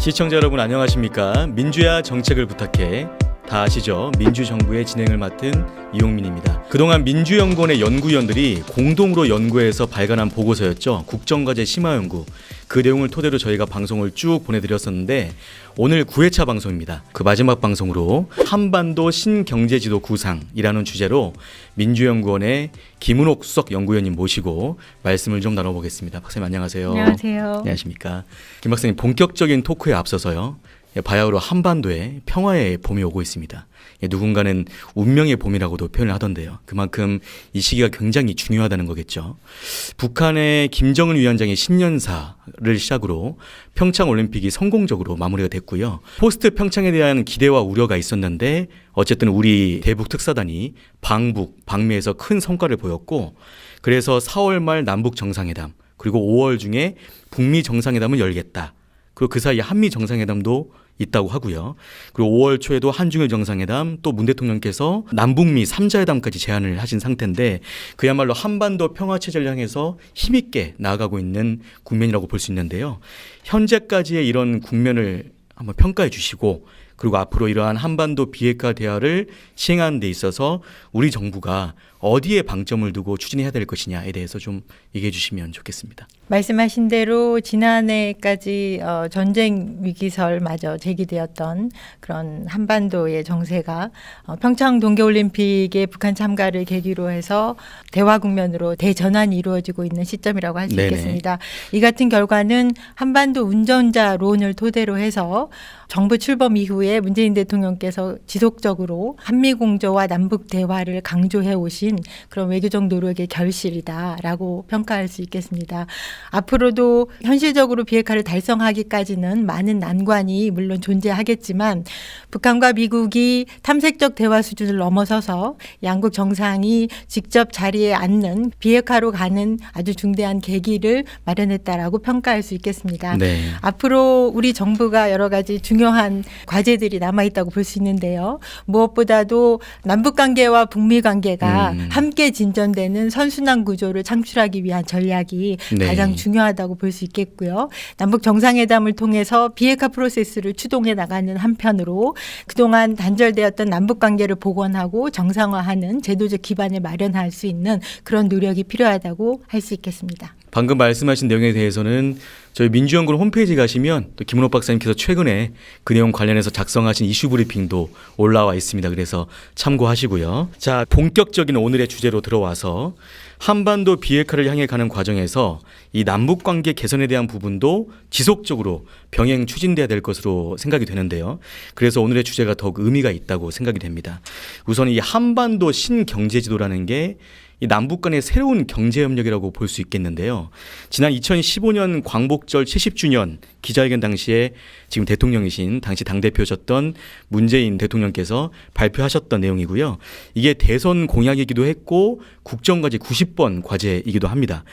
시청자 여러분 안녕하십니까? 민주야 정책을 부탁해. 다 아시죠? 민주정부의 진행을 맡은 이용민입니다. 그동안 민주연구원의 연구위원들이 공동으로 연구해서 발간한 보고서였죠. 국정과제 심화연구. 그 내용을 토대로 저희가 방송을 쭉 보내드렸었는데 오늘 9회차 방송입니다. 그 마지막 방송으로 한반도 신경제지도 구상이라는 주제로 민주연구원의 김은옥 수석 연구위원님 모시고 말씀을 좀 나눠보겠습니다. 박사님 안녕하세요. 안녕하세요. 안녕하십니까. 김 박사님 본격적인 토크에 앞서서요. 바야흐로 한반도에 평화의 봄이 오고 있습니다. 누군가는 운명의 봄이라고도 표현을 하던데요. 그만큼 이 시기가 굉장히 중요하다는 거겠죠. 북한의 김정은 위원장의 신년사를 시작으로 평창올림픽이 성공적으로 마무리가 됐고요. 포스트 평창에 대한 기대와 우려가 있었는데 어쨌든 우리 대북 특사단이 방미에서 큰 성과를 보였고 그래서 4월 말 남북 정상회담 그리고 5월 중에 북미 정상회담을 열겠다. 그리고 그 사이에 한미 정상회담도 있다고 하고요. 그리고 5월 초에도 한중일 정상회담 또 문 대통령께서 남북미 3자회담까지 제안을 하신 상태인데 그야말로 한반도 평화체제를 향해서 힘있게 나아가고 있는 국면이라고 볼 수 있는데요. 현재까지의 이런 국면을 한번 평가해 주시고 그리고 앞으로 이러한 한반도 비핵화 대화를 시행하는 데 있어서 우리 정부가 어디에 방점을 두고 추진해야 될 것이냐에 대해서 좀 얘기해 주시면 좋겠습니다. 말씀하신 대로 지난해까지 전쟁 위기설마저 제기되었던 그런 한반도의 정세가 평창 동계올림픽의 북한 참가를 계기로 해서 대화 국면으로 대전환이 이루어지고 있는 시점이라고 할 수 있겠습니다. 이 같은 결과는 한반도 운전자론을 토대로 해서 정부 출범 이후에 문재인 대통령께서 지속적으로 한미 공조와 남북 대화를 강조해 오신 그런 외교적 노력의 결실이다라고 평가할 수 있겠습니다. 앞으로도 현실적으로 비핵화를 달성하기까지는 많은 난관이 물론 존재하겠지만 북한과 미국이 탐색적 대화 수준을 넘어서서 양국 정상이 직접 자리에 앉는 비핵화로 가는 아주 중대한 계기를 마련했다라고 평가할 수 있겠습니다. 네. 앞으로 우리 정부가 여러 가지 중요한 과제들이 남아있다고 볼 수 있는데요. 무엇보다도 남북관계와 북미관계가 함께 진전되는 선순환 구조를 창출하기 위한 전략이 네. 가장 중요하다고 볼 수 있겠고요. 남북 정상회담을 통해서 비핵화 프로세스를 추동해 나가는 한편으로 그동안 단절되었던 남북관계를 복원하고 정상화하는 제도적 기반을 마련할 수 있는 그런 노력이 필요하다고 할 수 있겠습니다. 방금 말씀하신 내용에 대해서는 저희 민주연구원 홈페이지 가시면 또 김은옥 박사님께서 최근에 그 내용 관련해서 작성하신 이슈 브리핑도 올라와 있습니다. 그래서 참고하시고요. 자, 본격적인 오늘의 주제로 들어와서 한반도 비핵화를 향해 가는 과정에서 이 남북관계 개선에 대한 부분도 지속적으로 병행 추진돼야 될 것으로 생각이 되는데요. 그래서 오늘의 주제가 더욱 의미가 있다고 생각이 됩니다. 우선 이 한반도 신경제지도라는 게 이 남북 간의 새로운 경제협력이라고 볼 수 있겠는데요. 지난 2015년 광복절 70주년 기자회견 당시에 지금 대통령이신 당시 당대표셨던 문재인 대통령께서 발표하셨던 내용이고요. 이게 대선 공약이기도 했고 국정과제 90번 과제이기도 합니다.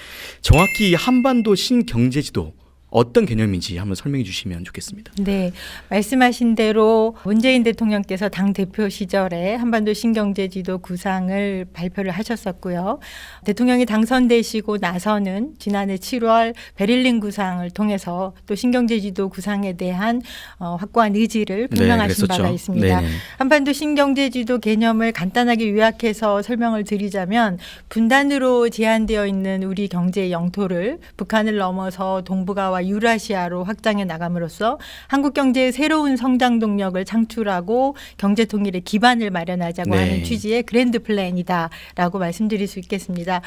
정확히 한반도 신경제지도 어떤 개념인지 한번 설명해 주시면 좋겠습니다. 네, 말씀하신 대로 문재인 대통령께서 당대표 시절에 한반도 신경제지도 구상을 발표를 하셨었고요. 대통령이 당선되시고 나서는 지난해 7월 베를린 구상을 통해서 또 신경제지도 구상에 대한 확고한 의지를 표명하신 바가 있습니다. 네네. 한반도 신경제지도 개념을 간단하게 요약해서 설명을 드리자면 분단으로 제한되어 있는 우리 경제의 영토를 북한을 넘어서 동북아와 유라시아로 확장해 나감으로써 한국 경제의 새로운 성장 동력을 창출하고 경제 통일의 기반을 마련하자고 하는 취지의 그랜드 플랜이다라고 말씀드릴 수 있겠습니다.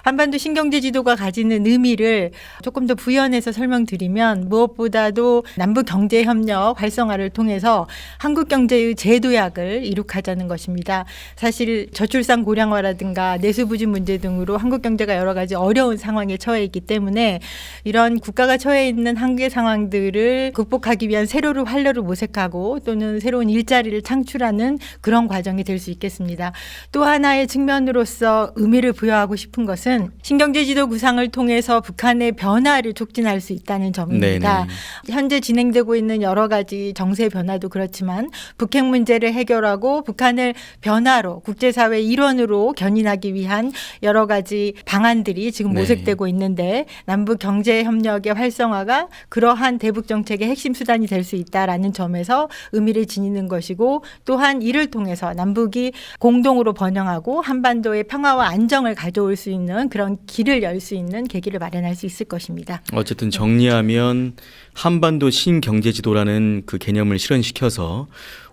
한반도 신경제 지도가 가지는 의미를 조금 더 부연해서 설명드리면 무엇보다도 남북 경제 협력 활성화를 통해서 한국 경제의 재도약을 이룩하자는 것입니다. 사실 저출산 고령화라든가 내수 부진 문제 등으로 한국 경제가 여러 가지 어려운 상황에 처해 있기 때문에 이런 국가가 처해 있는 한계 상황들을 극복하기 위한 세로를 활로를 모색하고 또는 새로운 일자리를 창출하는 그런 과정이 될 수 있겠습니다. 또 하나의 측면으로서 의미를 부여하고 싶은 것은 신경제 지도 구상을 통해서 북한의 변화를 촉진할 수 있다는 점입니다. 네네. 현재 진행되고 있는 여러 가지 정세 변화도 그렇지만 북핵 문제를 해결하고 북한을 변화로 국제사회 일원으로 견인하기 위한 여러 가지 방안들이 지금 모색되고 있는데 남북 경제 협력의 활성화 평화가 그러한 대북 정책의 핵심 수단이 될 수 있다라는 점에서 의미를 지니는 것이고, 또한 이를 통해서 남북이 공동으로 번영하고 한반도의 평화와 안정을 가져올 수 있는 그런 길을 열 수 있는 계기를 마련할 수 있을 것입니다. 어쨌든 정리하면 한반도 신경제지도라는 그 개념을 실현시켜서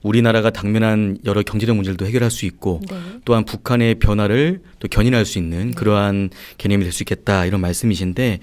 우리나라가 당면한 여러 경제적 문제들도 해결할 수 있고 네. 또한 북한의 변화를 또 견인할 수 있는 그러한 개념이 될 수 있겠다 이런 말씀이신데,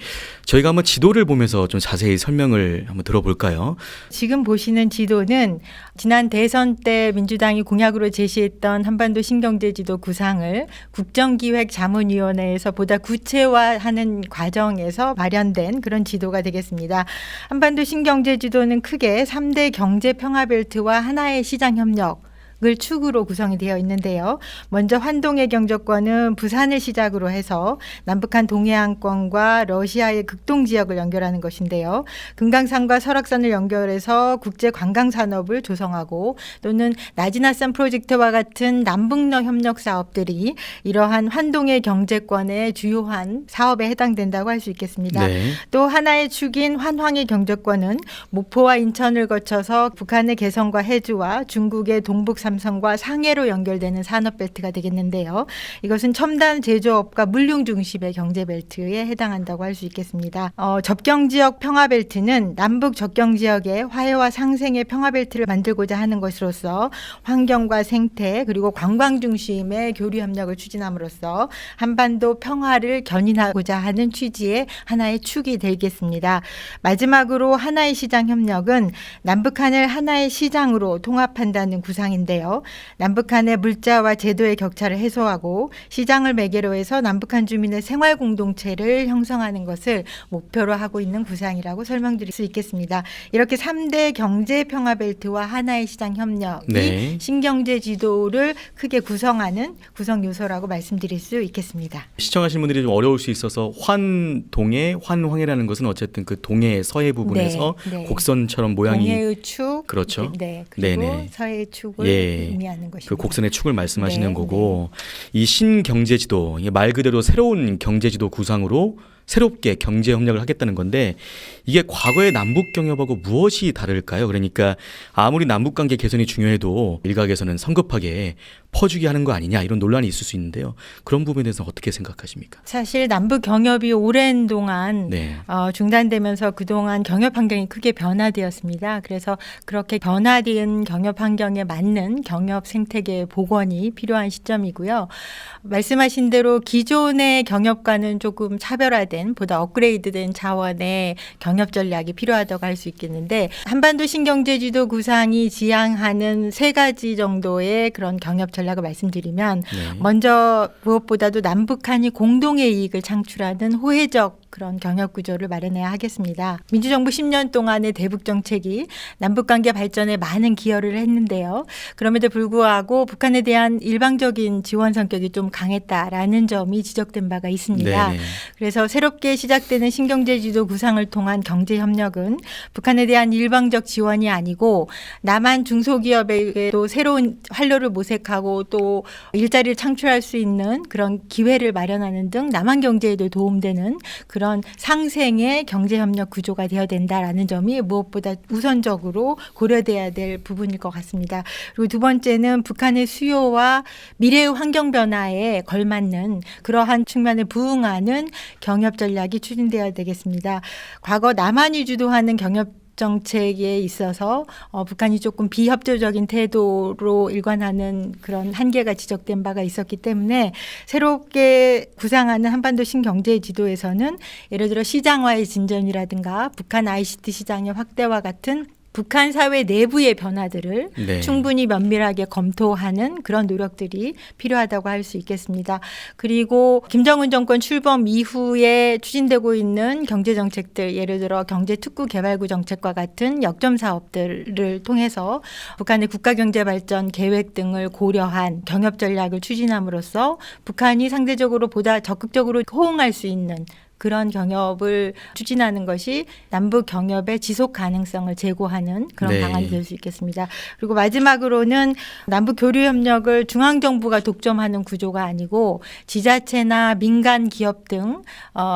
저희가 한번 지도를 보면서 좀 자세히 설명을 한번 들어볼까요? 지금 보시는 지도는 지난 대선 때 민주당이 공약으로 제시했던 한반도 신경제지도 구상을 국정기획자문위원회에서 보다 구체화하는 과정에서 마련된 그런 지도가 되겠습니다. 한반도 신경제지도는 크게 3대 경제평화벨트와 하나의 시장협력 을 축으로 구성이 되어 있는데요. 먼저 환동의 경제권은 부산을 시작으로 해서 남북한 동해안권과 러시아의 극동 지역을 연결하는 것인데요. 금강산과 설악산을 연결해서 국제 관광 산업을 조성하고, 또는 나지나산 프로젝트와 같은 남북러 협력 사업들이 이러한 환동의 경제권의 주요한 사업에 해당된다고 할 수 있겠습니다. 네. 또 하나의 축인 환황의 경제권은 목포와 인천을 거쳐서 북한의 개성과 해주와 중국의 동북 삼성과 상해로 연결되는 산업벨트가 되겠는데요. 이것은 첨단 제조업과 물류 중심의 경제벨트에 해당한다고 할 수 있겠습니다. 접경지역 평화벨트는 남북 접경지역의 화해와 상생의 평화벨트를 만들고자 하는 것으로서 환경과 생태 그리고 관광 중심의 교류 협력을 추진함으로써 한반도 평화를 견인하고자 하는 취지의 하나의 축이 되겠습니다. 마지막으로 하나의 시장 협력은 남북한을 하나의 시장으로 통합한다는 구상인데요. 남북한의 물자와 제도의 격차를 해소하고 시장을 매개로 해서 남북한 주민의 생활 공동체를 형성하는 것을 목표로 하고 있는 구상이라고 설명드릴 수 있겠습니다. 이렇게 3대 경제평화벨트와 하나의 시장 협력이 네. 신경제 지도를 크게 구성하는 구성 요소라고 말씀드릴 수 있겠습니다. 시청하시는 분들이 좀 어려울 수 있어서 환동해, 환황해라는 것은 어쨌든 그 동해 서해 부분에서 네, 네. 곡선처럼 모양이 동해의 축, 그렇죠. 네, 그리고 네네. 서해의 축을 예. 의미하는 것입니다. 그 곡선의 축을 말씀하시는 네, 거고, 이 신경제지도, 이게 말 그대로 새로운 경제지도 구상으로 새롭게 경제 협력을 하겠다는 건데, 이게 과거의 남북 경협하고 무엇이 다를까요? 그러니까 아무리 남북 관계 개선이 중요해도 일각에서는 성급하게 퍼주기 하는 거 아니냐 이런 논란이 있을 수 있는데요. 그런 부분에 대해서 어떻게 생각하십니까? 사실 남북 경협이 오랜 동안 네. 중단되면서 그동안 경협 환경이 크게 변화되었습니다. 그래서 그렇게 변화된 경협 환경에 맞는 경협 생태계 복원이 필요한 시점이고요. 말씀하신 대로 기존의 경협과는 조금 차별화된 보다 업그레이드된 차원의 경협 전략이 필요하다고 할 수 있겠는데, 한반도 신경제지도 구상이 지향하는 3가지 정도의 그런 경협 전략을 말씀드리면, 네. 먼저 무엇보다도 남북한이 공동의 이익을 창출하는 호혜적 그런 경협 구조를 마련해야 하겠습니다. 민주정부 10년 동안의 대북 정책이 남북관계 발전에 많은 기여를 했는데요. 그럼에도 불구하고 북한에 대한 일방적인 지원 성격이 좀 강했다라는 점이 지적된 바가 있습니다. 네네. 그래서 새롭게 시작되는 신경제지도 구상을 통한 경제협력은 북한에 대한 일방적 지원이 아니고 남한 중소기업에게도 새로운 활로를 모색하고 또 일자리를 창출할 수 있는 그런 기회를 마련하는 등 남한 경제에도 도움되는 그런 상생의 경제협력 구조가 되어야 된다라는 점이 무엇보다 우선적으로 고려돼야 될 부분일 것 같습니다. 그리고 두 번째는 북한의 수요와 미래의 환경 변화에 걸맞는 그러한 측면에 부응하는 경협 전략이 추진되어야 되겠습니다. 과거 남한이 주도하는 경협 정책에 있어서 북한이 조금 비협조적인 태도로 일관하는 그런 한계가 지적된 바가 있었기 때문에 새롭게 구상하는 한반도 신경제지도에서는 예를 들어 시장화의 진전이라든가 북한 ICT 시장의 확대와 같은 북한 사회 내부의 변화들을 네. 충분히 면밀하게 검토하는 그런 노력들이 필요하다고 할 수 있겠습니다. 그리고 김정은 정권 출범 이후에 추진되고 있는 경제정책들, 예를 들어 경제특구개발구 정책과 같은 역점 사업들을 통해서 북한의 국가경제발전 계획 등을 고려한 경협 전략을 추진함으로써 북한이 상대적으로 보다 적극적으로 호응할 수 있는 그런 경협을 추진하는 것이 남북 경협의 지속 가능성을 제고하는 그런 네. 방안이 될 수 있겠습니다. 그리고 마지막으로는 남북 교류 협력을 중앙정부가 독점하는 구조가 아니고 지자체나 민간 기업 등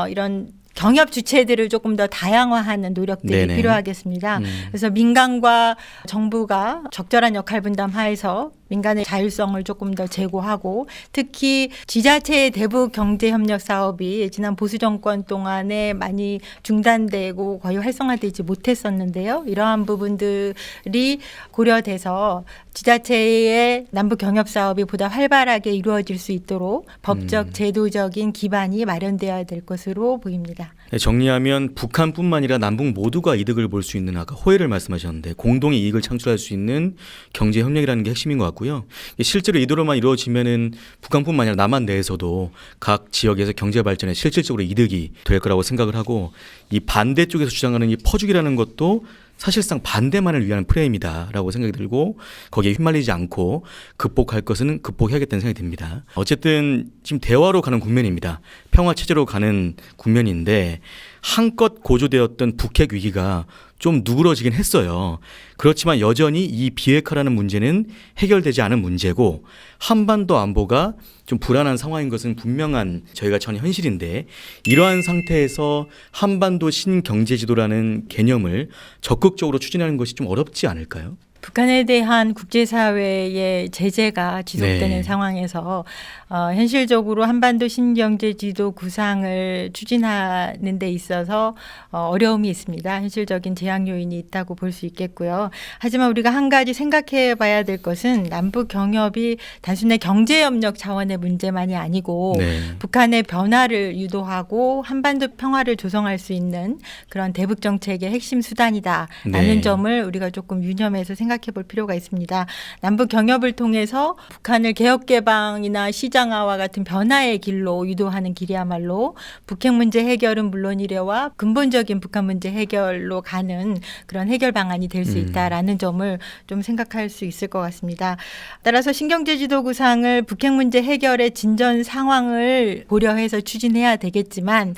이런 경협 주체들을 조금 더 다양화하는 노력들이 네네. 필요하겠습니다. 그래서 민간과 정부가 적절한 역할 분담 하에서 민간의 자율성을 조금 더 제고하고 특히 지자체의 대북 경제 협력 사업이 지난 보수 정권 동안에 많이 중단되고 거의 활성화되지 못했었는데요. 이러한 부분들이 고려돼서 지자체의 남북 경협 사업이 보다 활발하게 이루어질 수 있도록 법적 제도적인 기반이 마련되어야 될 것으로 보입니다. 네, 정리하면 북한뿐만 아니라 남북 모두가 이득을 볼 수 있는 아까 호혜를 말씀하셨는데 공동의 이익을 창출할 수 있는 경제 협력이라는 게 핵심인 것 같고요. 실제로 이대로만 이루어지면은 북한뿐만 아니라 남한 내에서도 각 지역에서 경제 발전에 실질적으로 이득이 될 거라고 생각을 하고 이 반대쪽에서 주장하는 이 퍼주기라는 것도 사실상 반대만을 위한 프레임이다라고 생각이 들고 거기에 휘말리지 않고 극복할 것은 극복해야겠다는 생각이 듭니다. 어쨌든 지금 대화로 가는 국면입니다. 평화 체제로 가는 국면인데 한껏 고조되었던 북핵 위기가 좀 누그러지긴 했어요. 그렇지만 여전히 이 비핵화라는 문제는 해결되지 않은 문제고 한반도 안보가 좀 불안한 상황인 것은 분명한 저희가 전 현실인데 이러한 상태에서 한반도 신경제지도라는 개념을 적극적으로 추진하는 것이 좀 어렵지 않을까요? 북한에 대한 국제사회의 제재가 지속되는 네. 상황에서 현실적으로 한반도 신경제지도 구상을 추진하는 데 있어서 어려움이 있습니다. 현실적인 제약 요인이 있다고 볼 수 있겠고요. 하지만 우리가 한 가지 생각해 봐야 될 것은 남북 경협이 단순히 경제협력 차원의 문제만이 아니고 네. 북한의 변화를 유도하고 한반도 평화를 조성할 수 있는 그런 대북 정책의 핵심 수단이다라는 네. 점을 우리가 조금 유념해서 생각해 볼 필요가 있습니다. 남북 경협을 통해서 북한을 개혁 개방이나 시장화와 같은 변화의 길로 유도하는 길이야말로 북핵 문제 해결은 물론이래와 근본적인 북한 문제 해결로 가는 그런 해결 방안이 될 수 있다라는 점을 좀 생각할 수 있을 것 같습니다. 따라서 신경제지도 구상을 북핵 문제 해결의 진전 상황을 고려해서 추진해야 되겠지만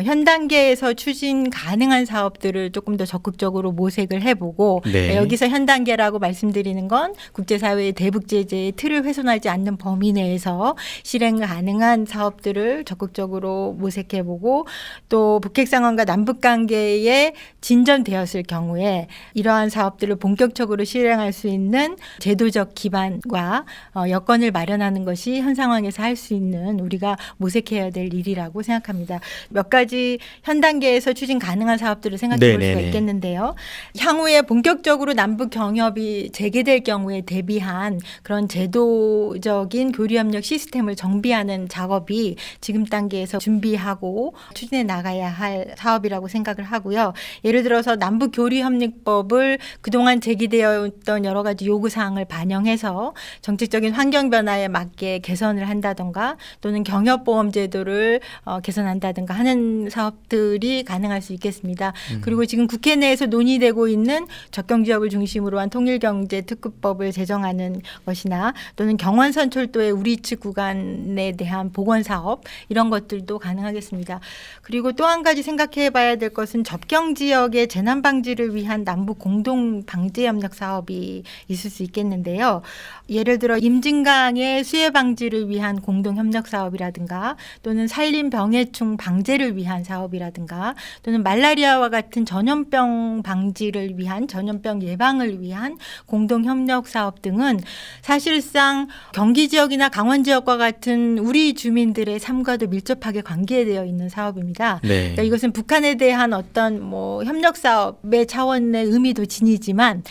현 단계에서 추진 가능한 사업들을 조금 더 적극적으로 모색을 해보고 네. 여기서 현 단계라고 말씀드리는 건 국제사회의 대북 제재의 틀을 훼손하지 않는 범위 내에서 실행 가능한 사업들을 적극적으로 모색해보고 또 북핵 상황과 남북 관계에 진전되었을 경우에 이러한 사업들을 본격적으로 실행할 수 있는 제도적 기반과 여건을 마련하는 것이 현 상황에서 할 수 있는 우리가 모색해야 될 일이라고 생각합니다. 몇 가지 현 단계에서 추진 가능한 사업들을 생각해 볼 수가 네네네. 있겠는데요. 향후에 본격적으로 남북 경협이 재개될 경우에 대비한 그런 제도적인 교류협력 시스템을 정비하는 작업이 지금 단계에서 준비하고 추진해 나가야 할 사업이라고 생각을 하고요. 예를 들어서 남북 교류협력법을 그동안 제기되었던 여러 가지 요구사항을 반영해서 정책적인 환경 변화에 맞게 개선을 한다던가 또는 경협보험 제도를 개선한다든가 하는 사업들이 가능할 수 있겠습니다. 그리고 지금 국회 내에서 논의되고 있는 적경지역을 중심으로 한 통일경제특구법을 제정하는 것이나 또는 경원선 철도의 우리측 구간에 대한 복원사업 이런 것들도 가능하겠습니다. 그리고 또 한 가지 생각해 봐야 될 것은 접경 지역의 재난 방지를 위한 남북 공동 방제 협력 사업이 있을 수 있겠는데요. 예를 들어 임진강의 수해 방지를 위한 공동 협력 사업이라든가 또는 산림 병해충 방제를 위한 사업이라든가 또는 말라리아와 같은 전염병 방지를 위한 전염병 예방을 위한 공동 협력 사업 등은 사실상 경기 지역이나 강원 지역과 같은 우리 주민들의 삶과도 밀접하게 관계되어 있는 사업입니다. 네. 그러니까 이것은 북한에 대한 어떤 협력 사업의 차원의 의미도 지니지만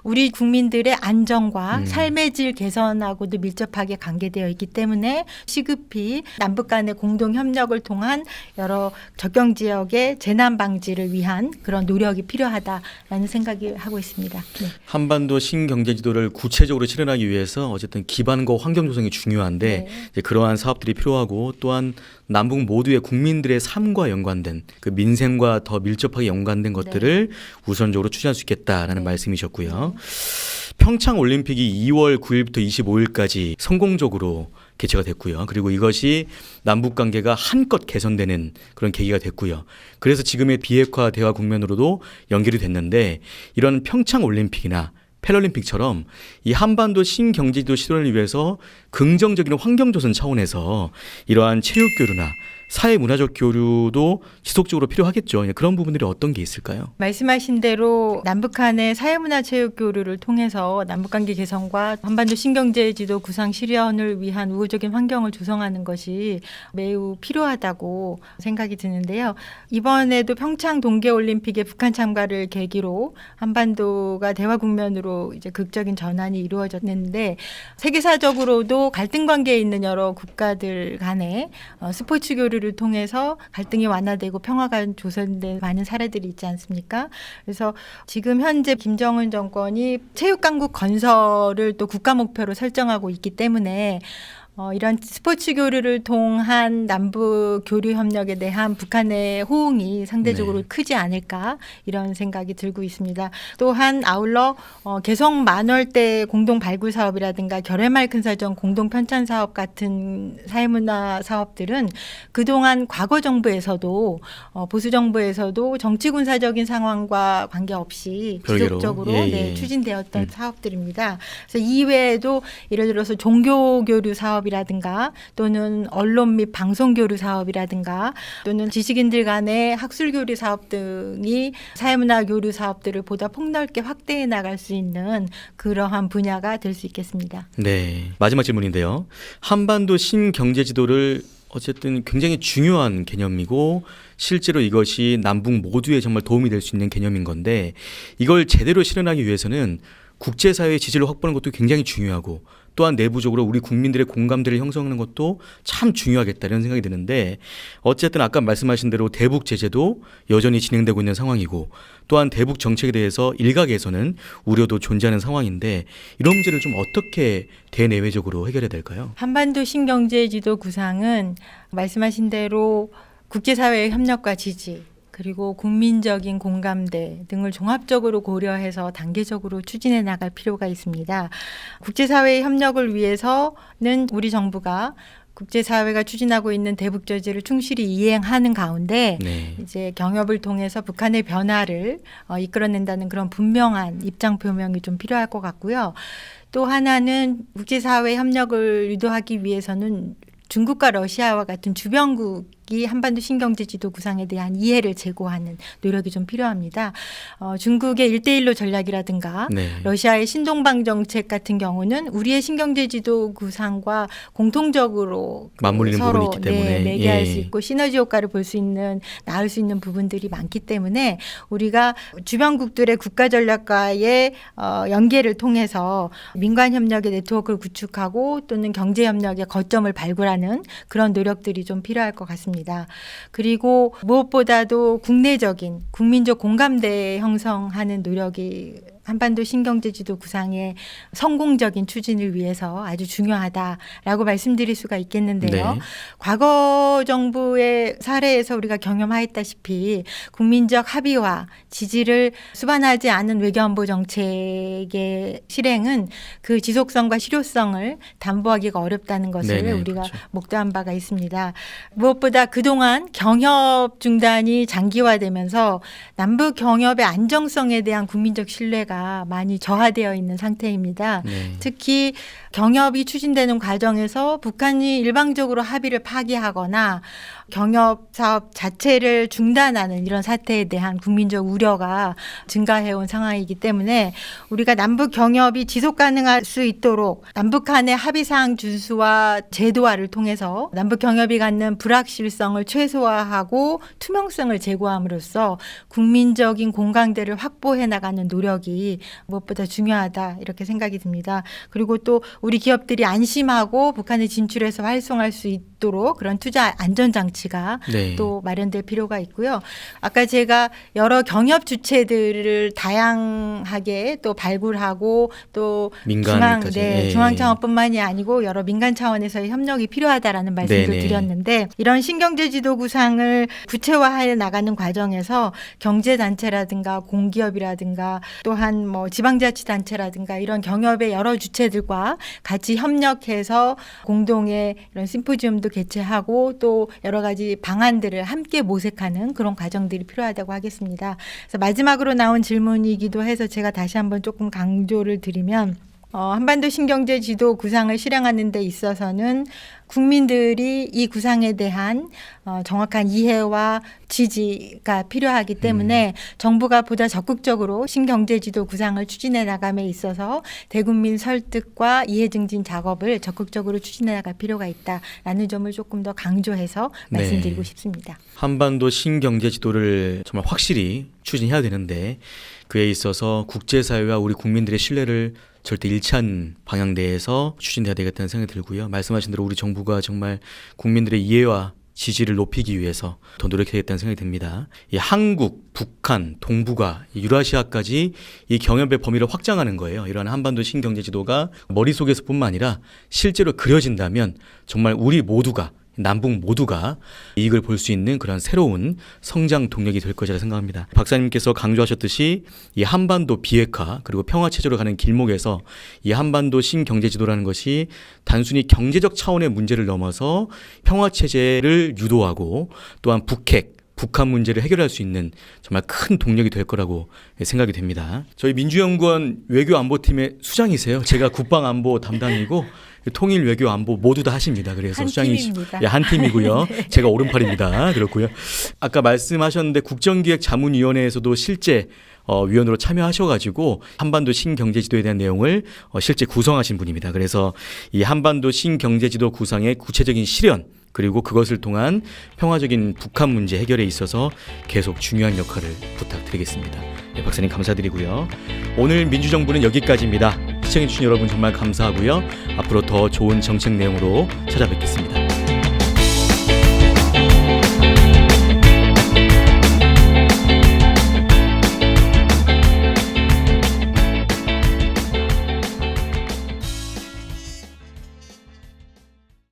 우리 국민들의 안정과 삶의 질 개선하고도 밀접하게 관계되어 있기 때문에 시급히 남북 간의 공동 협력을 통한 여러 접경 지역의 재난 방지를 위한 그런 노력이 필요하다라는 생각을 하고 있습니다. 네. 한반도 신경제지도를 구체적으로 실현하기 위해서 어쨌든 기반과 환경 조성이 중요한데 네. 이제 그러한 사업들이 필요하고 또한 남북 모두의 국민들의 삶과 연관된 그 민생과 더 밀접하게 연관된 것들을 우선적으로 추진할 수 있겠다라는 말씀이셨고요. 평창 올림픽이 2월 9일부터 25일까지 성공적으로 개최가 됐고요. 그리고 이것이 남북 관계가 한껏 개선되는 그런 계기가 됐고요. 그래서 지금의 비핵화 대화 국면으로도 연결이 됐는데 이런 평창 올림픽이나 패럴림픽처럼 이 한반도 신경제지도 실현을 위해서 긍정적인 환경 조성 차원에서 이러한 체육 교류나 사회 문화적 교류도 지속적으로 필요하겠죠. 그런 부분들이 어떤 게 있을까요? 말씀하신 대로 남북한의 사회문화체육 교류를 통해서 남북관계 개선과 한반도 신경제지도 구상 실현을 위한 우호적인 환경을 조성하는 것이 매우 필요하다고 생각이 드는데요. 이번에도 평창 동계올림픽의 북한 참가를 계기로 한반도가 대화 국면으로 이제 극적인 전환이 이루어졌는데 세계사적으로도 갈등 관계에 있는 여러 국가들 간에 스포츠 교류를 통해서 갈등이 완화되고 평화가 조성된 많은 사례들이 있지 않습니까? 그래서 지금 현재 김정은 정권이 체육강국 건설을 또 국가 목표로 설정하고 있기 때문에 이런 스포츠 교류를 통한 남북 교류 협력에 대한 북한의 호응이 상대적으로 네. 크지 않을까 이런 생각이 들고 있습니다. 또한 아울러 개성 만월대 공동 발굴 사업이라든가 결해말 큰사전 공동 편찬 사업 같은 사회문화 사업들은 그동안 과거 정부에서도 보수 정부에서도 정치 군사적인 상황과 관계없이 별개로. 지속적으로 예, 예. 네, 추진되었던 사업들입니다. 그래서 이외에도 예를 들어서 종교 교류 사업이라든가 또는 언론 및 방송 교류 사업이라든가 또는 지식인들 간의 학술 교류 사업 등이 사회문화 교류 사업들을 보다 폭넓게 확대해 나갈 수 있는 그러한 분야가 될 수 있겠습니다. 네. 마지막 질문인데요. 한반도 신경제 지도를 어쨌든 굉장히 중요한 개념이고 실제로 이것이 남북 모두에 정말 도움이 될 수 있는 개념인 건데 이걸 제대로 실현하기 위해서는 국제사회의 지지를 확보하는 것도 굉장히 중요하고 또한 내부적으로 우리 국민들의 공감대를 형성하는 것도 참 중요하겠다 이런 생각이 드는데 어쨌든 아까 말씀하신 대로 대북 제재도 여전히 진행되고 있는 상황이고 또한 대북 정책에 대해서 일각에서는 우려도 존재하는 상황인데 이런 문제를 좀 어떻게 대내외적으로 해결해야 될까요? 한반도 신경제지도 구상은 말씀하신 대로 국제사회의 협력과 지지 그리고 국민적인 공감대 등을 종합적으로 고려해서 단계적으로 추진해 나갈 필요가 있습니다. 국제사회의 협력을 위해서는 우리 정부가 국제사회가 추진하고 있는 대북 제재를 충실히 이행하는 가운데 네. 이제 경협을 통해서 북한의 변화를 이끌어낸다는 그런 분명한 입장 표명이 좀 필요할 것 같고요. 또 하나는 국제사회 협력을 유도하기 위해서는 중국과 러시아와 같은 주변국이 한반도 신경제지도 구상에 대한 이해를 제고하는 노력이 좀 필요합니다. 중국의 1대1로 전략이라든가 네. 러시아의 신동방 정책 같은 경우는 우리의 신경제지도 구상과 공통적으로 맞물리는 서로 부분이 있기 때문에. 매개할 예. 수 있고 시너지 효과를 볼 수 있는 낳을 수 있는 부분들이 많기 때문에 우리가 주변국들의 국가 전략과의 연계를 통해서 민관 협력의 네트워크를 구축하고 또는 경제 협력의 거점을 발굴하는 그런 노력들이 좀 필요할 것 같습니다. 그리고 무엇보다도 국내적인 국민적 공감대 형성하는 노력이 한반도 신경제지도 구상의 성공적인 추진을 위해서 아주 중요하다라고 말씀드릴 수가 있겠는데요. 네. 과거 정부의 사례에서 우리가 경험하였다시피 국민적 합의와 지지를 수반하지 않은 외교안보 정책의 실행은 그 지속성과 실효성을 담보하기가 어렵다는 것을 네네, 우리가 그렇죠. 목도한 바가 있습니다. 무엇보다 그동안 경협 중단이 장기화되면서 남북 경협의 안정성에 대한 국민적 신뢰가 많이 저하되어 있는 상태입니다. 네. 특히 경협이 추진되는 과정에서 북한이 일방적으로 합의를 파기하거나 경협 사업 자체를 중단하는 이런 사태에 대한 국민적 우려가 증가해온 상황이기 때문에 우리가 남북 경협이 지속 가능할 수 있도록 남북한의 합의사항 준수와 제도화를 통해서 남북 경협이 갖는 불확실성을 최소화하고 투명성을 제고함으로써 국민적인 공감대를 확보해 나가는 노력이 무엇보다 중요하다 이렇게 생각이 듭니다. 그리고 또 우리 기업들이 안심하고 북한에 진출해서 활성화할 수 있도록 그런 투자 안전장치가 네. 또 마련될 필요가 있고요. 아까 제가 여러 경협 주체들을 다양하게 또 발굴하고 또 민간까지. 예. 중앙 차원뿐만이 아니고 여러 민간 차원에서의 협력이 필요하다라는 말씀도 네네. 드렸는데 이런 신경제지도 구상을 구체화해 나가는 과정에서 경제단체라든가 공기업이라든가 또한 뭐 지방자치단체라든가 이런 경협의 여러 주체들과 같이 협력해서 공동의 이런 심포지움도 개최하고 또 여러 가지 방안들을 함께 모색하는 그런 과정들이 필요하다고 하겠습니다. 그래서 마지막으로 나온 질문이기도 해서 제가 다시 한번 조금 강조를 드리면 한반도 신경제 지도 구상을 실행하는 데 있어서는 국민들이 이 구상에 대한 정확한 이해와 지지가 필요하기 때문에 정부가 보다 적극적으로 신경제 지도 구상을 추진해 나감에 있어서 대국민 설득과 이해 증진 작업을 적극적으로 추진해 나갈 필요가 있다라는 점을 조금 더 강조해서 말씀드리고 싶습니다. 한반도 신경제 지도를 정말 확실히 추진해야 되는데 그에 있어서 국제사회와 우리 국민들의 신뢰를 절대 잃지 않는 방향대에서 추진해야 되겠다는 생각이 들고요. 말씀하신 대로 우리 정부가 정말 국민들의 이해와 지지를 높이기 위해서 더 노력해야겠다는 생각이 듭니다. 이 한국, 북한, 동북아, 유라시아까지 이 경협의 범위를 확장하는 거예요. 이러한 한반도 신경제 지도가 머릿속에서뿐만 아니라 실제로 그려진다면 정말 우리 모두가 남북 모두가 이익을 볼 수 있는 그런 새로운 성장 동력이 될 것이라 생각합니다. 박사님께서 강조하셨듯이 이 한반도 비핵화 그리고 평화체제로 가는 길목에서 이 한반도 신경제지도라는 것이 단순히 경제적 차원의 문제를 넘어서 평화체제를 유도하고 또한 북한 문제를 해결할 수 있는 정말 큰 동력이 될 거라고 생각이 됩니다. 저희 민주연구원 외교안보팀의 수장이세요. 제가 국방안보 담당이고 통일 외교 안보 모두 다 하십니다. 그래서 수장이 한 팀이고요. 네. 제가 오른팔입니다. 그렇고요. 아까 말씀하셨는데 국정기획자문위원회에서도 실제 위원으로 참여하셔가지고 한반도 신경제지도에 대한 내용을 실제 구성하신 분입니다. 그래서 이 한반도 신경제지도 구상의 구체적인 실현 그리고 그것을 통한 평화적인 북한 문제 해결에 있어서 계속 중요한 역할을 부탁드리겠습니다. 네, 박사님 감사드리고요. 오늘 민주정부는 여기까지입니다. 시청해주신 여러분 정말 감사하고요. 앞으로 더 좋은 정책 내용으로 찾아뵙겠습니다.